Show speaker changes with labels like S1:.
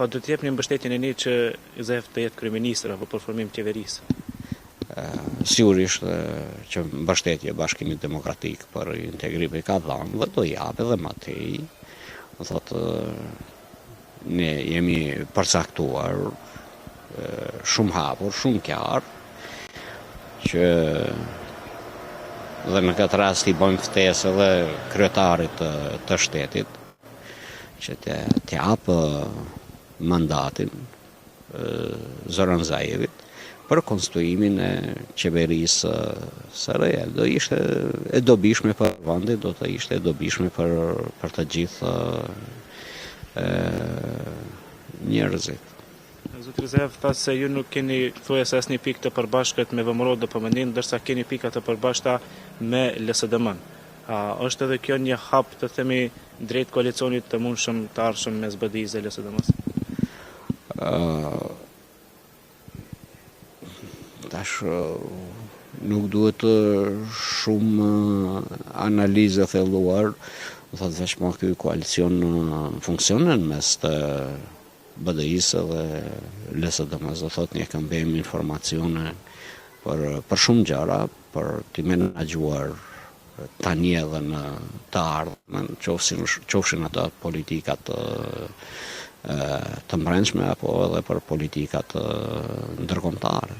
S1: Pa do të jepni mbështetjen e një që Izef të jetë kryeministër apo për formim qeverisë?
S2: Sigurisht që mbështetje Bashkimit Demokratik për integrimin ka dhënë dhe do jap edhe më tej. Do thotë ne jemi përcaktuar shumë hapur, shumë qartë që dhe në këtë rast i bëjmë ftesë edhe kryetarit të shtetit që të japë mandatin Zoran Zaevit për konstruimin e qeverisë së re. Do ishte e dobishme për vendin, do të ishte e dobishme për të gjithë njerëzit.
S1: Zotri Zaev tha se ju nuk keni thuajse asnjë pikë të përbashkët me VMRO dhe PMN, ndërsa keni pika të përbashkëta me LSDM-n. A është edhe kjo një hap të themi drejt koalicionit të mundshëm të ardhshëm mes BDI-s dhe LSDM-s?
S2: Tash nuk duhet shumë analizë thelluar, do thotë vetëm ky koalicion funksionon mes të BDI-s dhe LSDM-s, do thotë ne këmbejmë informacione për shumë gjëra, për të menaxhuar tani edhe në të ardhmen, qofshin ato politikat të brendshme apo edhe për politikat ndërkombëtare.